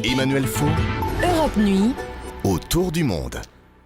Emmanuel Faux, Europe Nuit, autour du monde.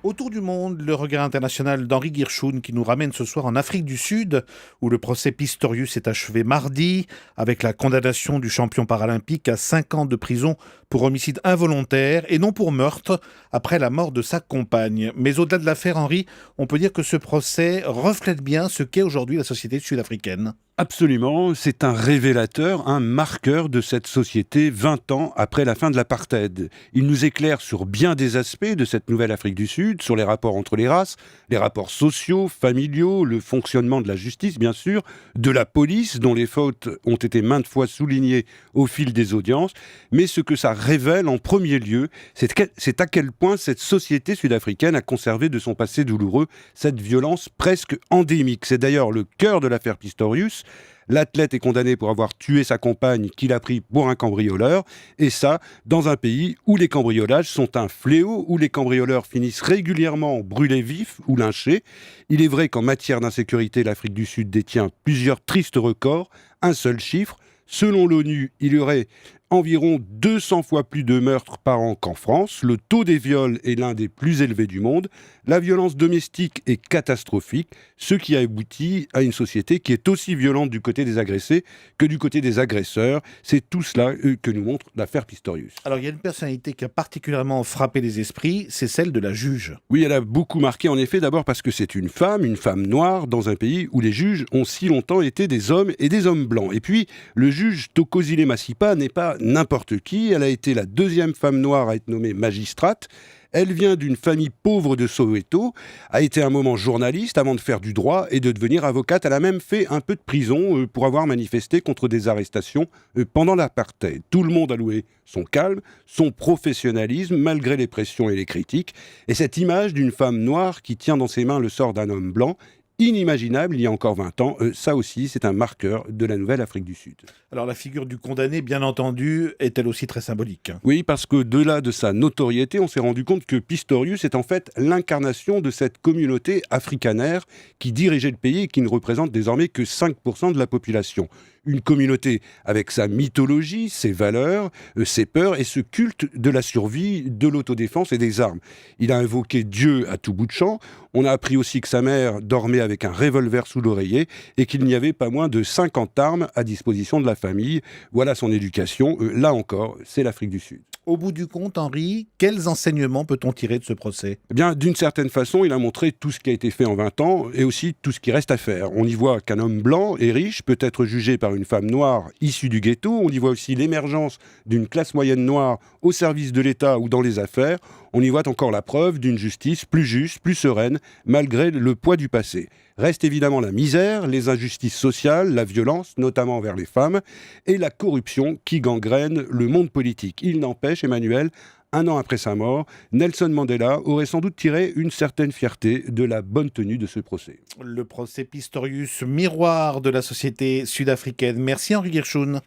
Autour du monde, le regard international d'Henri Guirchoun qui nous ramène ce soir en Afrique du Sud, où le procès Pistorius s'est achevé mardi, avec la condamnation du champion paralympique à 5 ans de prison pour homicide involontaire et non pour meurtre, après la mort de sa compagne. Mais au-delà de l'affaire, Henri, on peut dire que ce procès reflète bien ce qu'est aujourd'hui la société sud-africaine. Absolument, c'est un révélateur, un marqueur de cette société 20 ans après la fin de l'apartheid. Il nous éclaire sur bien des aspects de cette nouvelle Afrique du Sud, sur les rapports entre les races, les rapports sociaux, familiaux, le fonctionnement de la justice bien sûr, de la police dont les fautes ont été maintes fois soulignées au fil des audiences, mais ce que ça révèle en premier lieu, c'est à quel point cette société sud-africaine a conservé de son passé douloureux cette violence presque endémique. C'est d'ailleurs le cœur de l'affaire Pistorius. L'athlète est condamné pour avoir tué sa compagne qu'il a pris pour un cambrioleur, et ça, dans un pays où les cambriolages sont un fléau, où les cambrioleurs finissent régulièrement brûlés vifs ou lynchés. Il est vrai qu'en matière d'insécurité, l'Afrique du Sud détient plusieurs tristes records, un seul chiffre. Selon l'ONU, il y aurait environ 200 fois plus de meurtres par an qu'en France. Le taux des viols est l'un des plus élevés du monde. La violence domestique est catastrophique, ce qui a abouti à une société qui est aussi violente du côté des agressés que du côté des agresseurs. C'est tout cela que nous montre l'affaire Pistorius. Alors il y a une personnalité qui a particulièrement frappé les esprits, c'est celle de la juge. Oui, elle a beaucoup marqué en effet, d'abord parce que c'est une femme noire, dans un pays où les juges ont si longtemps été des hommes et des hommes blancs. Et puis, le juge Thokozile Masipa n'est pas n'importe qui, elle a été la deuxième femme noire à être nommée magistrate. Elle vient d'une famille pauvre de Soweto, a été un moment journaliste avant de faire du droit et de devenir avocate. Elle a même fait un peu de prison pour avoir manifesté contre des arrestations pendant l'apartheid. Tout le monde a loué son calme, son professionnalisme, malgré les pressions et les critiques. Et cette image d'une femme noire qui tient dans ses mains le sort d'un homme blanc, inimaginable il y a encore 20 ans, ça aussi c'est un marqueur de la nouvelle Afrique du Sud. Alors la figure du condamné, bien entendu, est elle aussi très symbolique. Oui, parce qu'au-delà de sa notoriété, on s'est rendu compte que Pistorius est en fait l'incarnation de cette communauté africanaire qui dirigeait le pays et qui ne représente désormais que 5% de la population. Une communauté avec sa mythologie, ses valeurs, ses peurs et ce culte de la survie, de l'autodéfense et des armes. Il a invoqué Dieu à tout bout de champ. On a appris aussi que sa mère dormait avec un revolver sous l'oreiller et qu'il n'y avait pas moins de 50 armes à disposition de la famille. Voilà son éducation. Là encore, c'est l'Afrique du Sud. Au bout du compte, Henri, quels enseignements peut-on tirer de ce procès ? Eh bien, d'une certaine façon, il a montré tout ce qui a été fait en 20 ans et aussi tout ce qui reste à faire. On y voit qu'un homme blanc et riche peut être jugé par une femme noire issue du ghetto. On y voit aussi l'émergence d'une classe moyenne noire au service de l'État ou dans les affaires. On y voit encore la preuve d'une justice plus juste, plus sereine, malgré le poids du passé. Reste évidemment la misère, les injustices sociales, la violence, notamment envers les femmes, et la corruption qui gangrène le monde politique. Il n'empêche, Emmanuel, 1 an après sa mort, Nelson Mandela aurait sans doute tiré une certaine fierté de la bonne tenue de ce procès. Le procès Pistorius, miroir de la société sud-africaine. Merci Henri Guirchoun.